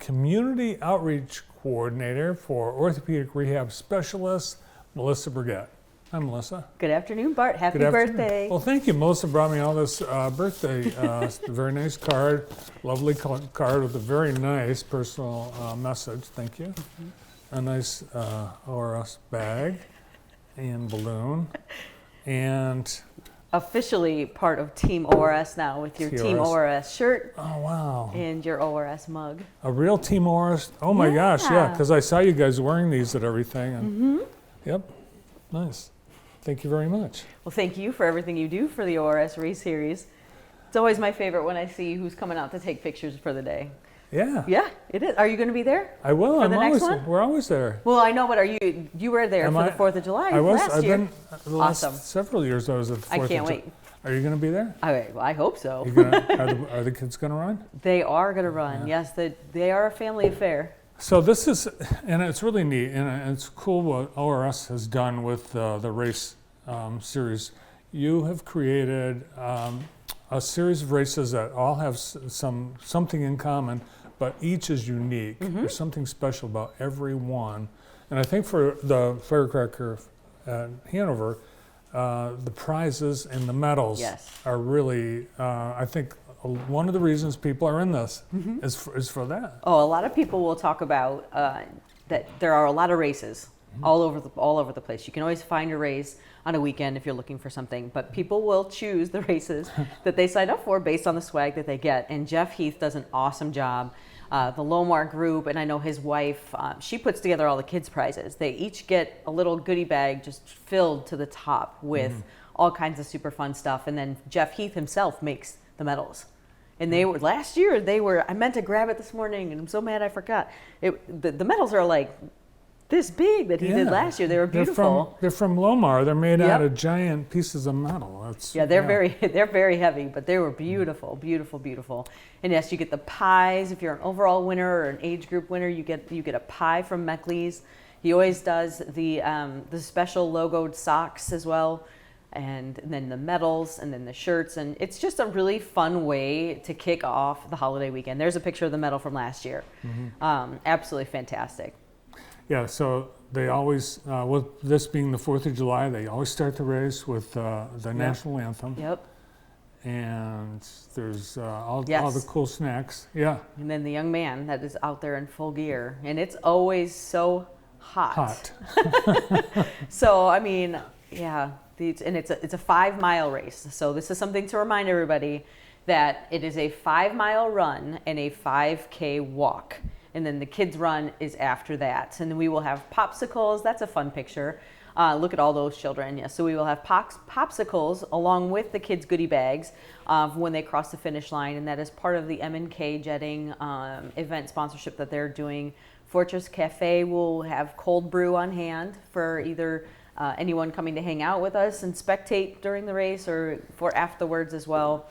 Community Outreach Coordinator for Orthopedic Rehab Specialist, Melissa Burgett. Hi, Melissa. Good afternoon, Bart. Happy Good afternoon. birthday. Well, thank you. Melissa brought me all this birthday, very nice card, lovely card with a very nice personal message. Thank you. A nice ORS bag and balloon. And officially part of Team ORS now with your Team ORS shirt. Oh, wow. And your ORS mug. A real Team ORS. Oh, my gosh, yeah, because I saw you guys wearing these at everything. And Yep, nice. Thank you very much. Well, thank you for everything you do for the ORS Race Series. It's always my favorite when I see who's coming out to take pictures for the day. Yeah. Yeah, it is. Are you going to be there? I will. For the next one? We're always there. Well, I know, but you were there for the 4th of July last year. I've been the last several years I was at the 4th of July. I can't wait. Are you going to be there? I hope so. Are the kids going to run? They are going to run. Yeah. Yes, they are a family affair. So this is, and it's really neat, and it's cool what ORS has done with the race series. You have created a series of races that all have something in common, but each is unique. There's something special about every one. And I think for the Firecracker at Hanover, the prizes and the medals are really, I think, one of the reasons people are in this is for that. Oh, a lot of people will talk about that there are a lot of races all over the place. You can always find a race on a weekend if you're looking for something, but people will choose the races that they sign up for based on the swag that they get. And Jeff Heath does an awesome job. The Lomar group, and I know his wife, she puts together all the kids' prizes. They each get a little goodie bag just filled to the top with all kinds of super fun stuff. And then Jeff Heath himself makes the medals. And they were, last year, I meant to grab it this morning, and I'm so mad I forgot. The medals are like this big that he did last year. They were beautiful. They're from Lomar. They're made out of giant pieces of metal. They're very heavy, but they were beautiful, beautiful, beautiful. And yes, you get the pies. If you're an overall winner or an age group winner, you get a pie from Meckley's. He always does the special logoed socks as well, and then the medals, and then the shirts, and it's just a really fun way to kick off the holiday weekend. There's a picture of the medal from last year. Absolutely fantastic. Yeah, so they always, with this being the 4th of July, they always start the race with the national anthem. Yep. And there's all the cool snacks. Yeah. And then the young man that is out there in full gear. And it's always so hot. So, I mean, yeah. And it's a 5-mile race. So this is something to remind everybody that it is a 5-mile run and a 5K walk. And then the kids' run is after that. And then we will have popsicles. That's a fun picture. Look at all those children. Yeah. So we will have popsicles along with the kids' goodie bags when they cross the finish line. And that is part of the M&K Jetting event sponsorship that they're doing. Fortress Cafe will have cold brew on hand for either anyone coming to hang out with us and spectate during the race or for afterwards as well.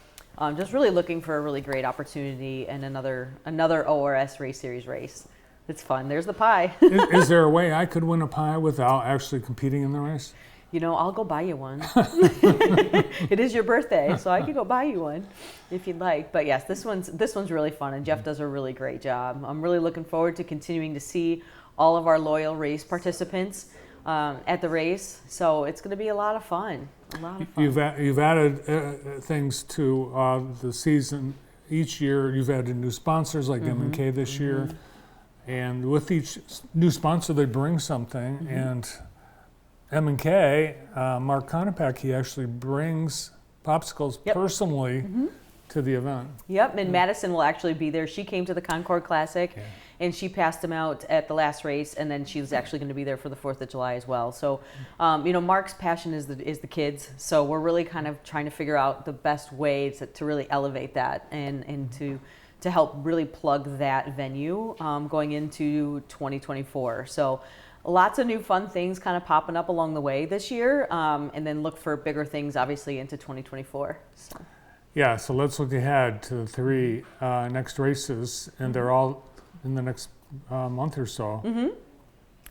Just really looking for a really great opportunity and another ORS Race Series race. It's fun. There's the pie. Is there a way I could win a pie without actually competing in the race? You know, I'll go buy you one. It is your birthday, so I could go buy you one if you'd like. But yes, this one's really fun, and Jeff does a really great job. I'm really looking forward to continuing to see all of our loyal race participants at the race. So it's going to be a lot of fun. You've added things to the season each year. You've added new sponsors like M&K this year, and with each new sponsor they bring something. And M&K, Mark Konopak, he actually brings popsicles personally to the event. Yep, and Madison will actually be there. She came to the Concord Classic, and she passed them out at the last race, and then she's actually going to be there for the 4th of July as well. So, Mark's passion is the kids, so we're really kind of trying to figure out the best way to really elevate that and to help really plug that venue going into 2024. So lots of new fun things kind of popping up along the way this year, and then look for bigger things, obviously, into 2024. So. Yeah, so let's look ahead to the 3 next races, and they're all in the next month or so.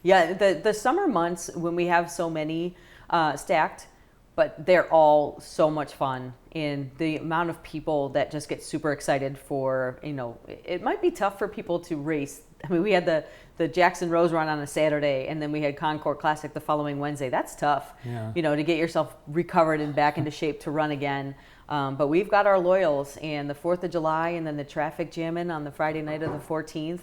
Yeah, the summer months when we have so many stacked, but they're all so much fun. And the amount of people that just get super excited for, it might be tough for people to race. I mean, we had the Jackson Rose Run on a Saturday, and then we had Concord Classic the following Wednesday. That's tough, to get yourself recovered and back into shape to run again. But we've got our loyals, and the 4th of July, and then the traffic jamming on the Friday night of the 14th.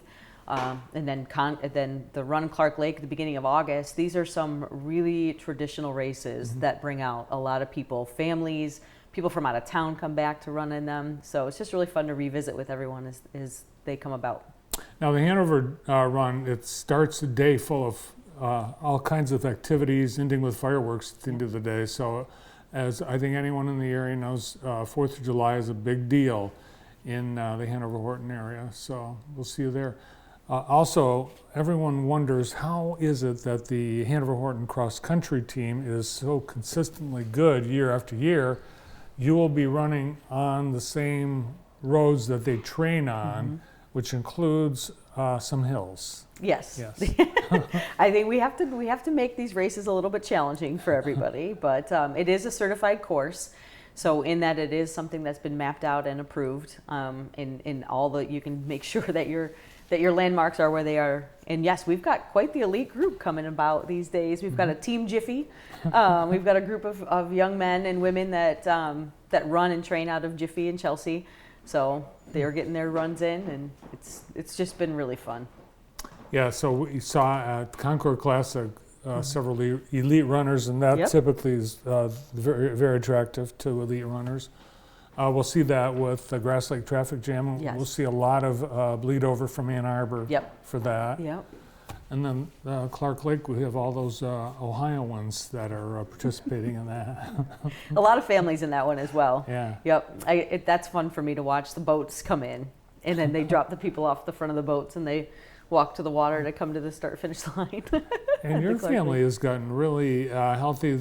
And then the Run Clark Lake at the beginning of August. These are some really traditional races that bring out a lot of people, families, people from out of town come back to run in them. So it's just really fun to revisit with everyone as they come about. Now the Hanover Run, it starts a day full of all kinds of activities, ending with fireworks at the end of the day. So as I think anyone in the area knows, 4th of July is a big deal in the Hanover-Horton area. So we'll see you there. Also, everyone wonders, how is it that the Hanover-Horton cross-country team is so consistently good year after year? You will be running on the same roads that they train on, which includes some hills. Yes. I think we have to make these races a little bit challenging for everybody, but it is a certified course. So in that, it is something that's been mapped out and approved. In all that, you can make sure that your landmarks are where they are. And yes, we've got quite the elite group coming about these days. We've got a Team Jiffy. We've got a group of young men and women that run and train out of Jiffy and Chelsea. So they're getting their runs in, and it's just been really fun. Yeah, so we saw at Concord Classic several elite runners, and that typically is very, very attractive to elite runners. We'll see that with the Grass Lake Traffic Jam. We'll see a lot of bleed over from Ann Arbor for that. And then Clark Lake, we have all those Ohioans that are participating in that. A lot of families in that one as well. Yeah. That's fun for me to watch the boats come in, and then they drop the people off the front of the boats, and they walk to the water to come to the start-finish line. And your family has gotten really healthy.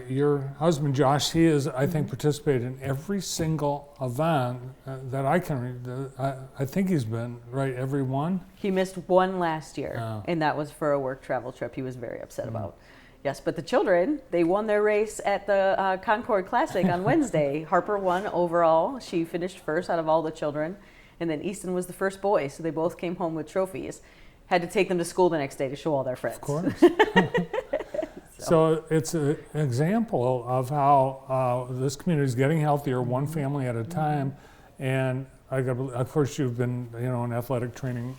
Your husband, Josh, he is, I think, participated in every single event that I can read. I think he's been, right, every one? He missed one last year, and that was for a work travel trip he was very upset about. Yes, but the children, they won their race at the Concord Classic on Wednesday. Harper won overall. She finished first out of all the children. And then Easton was the first boy, so they both came home with trophies. Had to take them to school the next day to show all their friends. Of course. So it's an example of how this community is getting healthier, one family at a time. And of course, you've been, in athletic training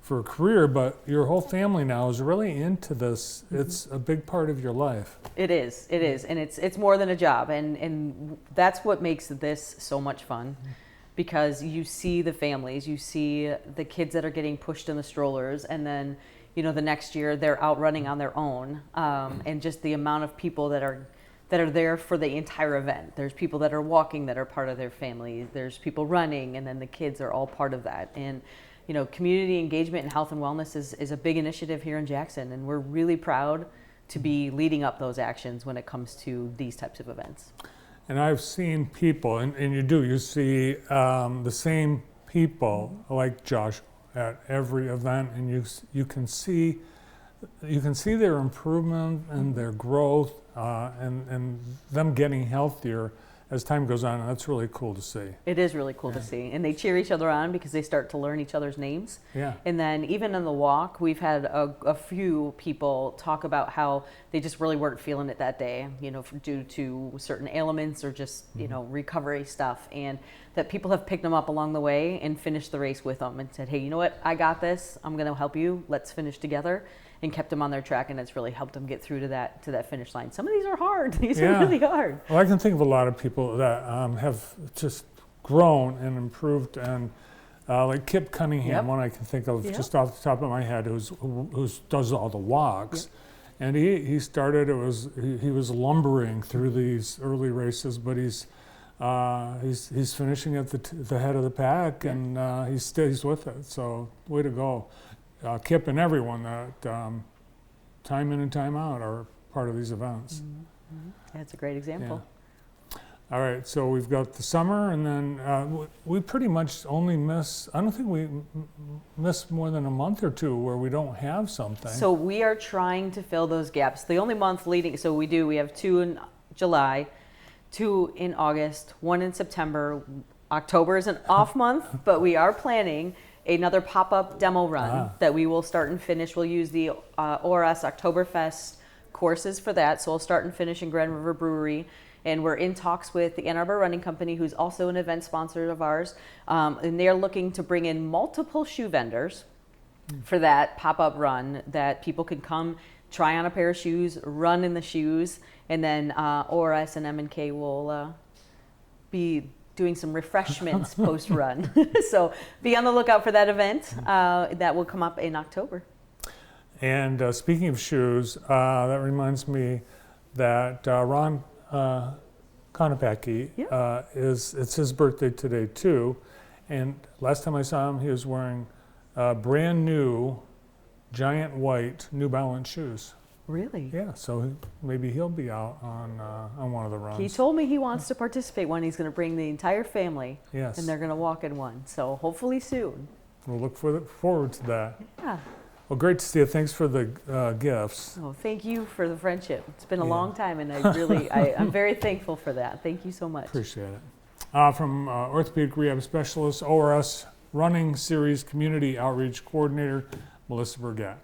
for a career, but your whole family now is really into this. It's a big part of your life. It is, and it's more than a job, and that's what makes this so much fun. Because you see the families, you see the kids that are getting pushed in the strollers, and then, the next year they're out running on their own, and just the amount of people that are there for the entire event. There's people that are walking that are part of their family. There's people running, and then the kids are all part of that. And, community engagement and health and wellness is a big initiative here in Jackson, and we're really proud to be leading up those actions when it comes to these types of events. And I've seen people, and you see the same people like Josh at every event, and you can see their improvement and their growth and them getting healthier as time goes on, and that's really cool to see. It is really cool to see. And they cheer each other on because they start to learn each other's names. Yeah. And then even in the walk, we've had a few people talk about how they just really weren't feeling it that day, due to certain ailments or just, recovery stuff. And that people have picked them up along the way and finished the race with them and said, hey, you know what? I got this. I'm going to help you. Let's finish together. And kept them on their track, and it's really helped them get through to that finish line. Some of these are hard. These are really hard. Well, I can think of a lot of people that have just grown and improved, and like Kip Cunningham, one I can think of just off the top of my head, who does all the walks, and he started. He was lumbering through these early races, but he's finishing at the head of the pack, and he stays with it. So way to go. Kip and everyone that time in and time out are part of these events. That's a great example. Yeah. All right, so we've got the summer, and then we pretty much only I don't think we miss more than a month or two where we don't have something. So we are trying to fill those gaps. The only month leading, we have two July, 2 in August, 1 in September. October is an off month, but we are planning another pop-up demo run that we will start and finish. We'll use the ORS Oktoberfest courses for that, so we'll start and finish in Grand River Brewery. And we're in talks with the Ann Arbor Running Company, who's also an event sponsor of ours, and they're looking to bring in multiple shoe vendors for that pop-up run, that people can come try on a pair of shoes, run in the shoes, and then ORS and M&K will be doing some refreshments post-run. So be on the lookout for that event. That will come up in October. And speaking of shoes, that reminds me that Ron Konopacki, it's his birthday today too. And last time I saw him, he was wearing brand new, giant white New Balance shoes. Really? Yeah, so maybe he'll be out on one of the runs. He told me he wants to participate one. He's going to bring the entire family. Yes. And they're going to walk in one. So hopefully soon. We'll look forward to that. Yeah. Well, great to see you. Thanks for the gifts. Oh, thank you for the friendship. It's been a long time, and I'm very thankful for that. Thank you so much. Appreciate it. From Orthopedic Rehab Specialist, ORS Running Series Community Outreach Coordinator, Melissa Burgett.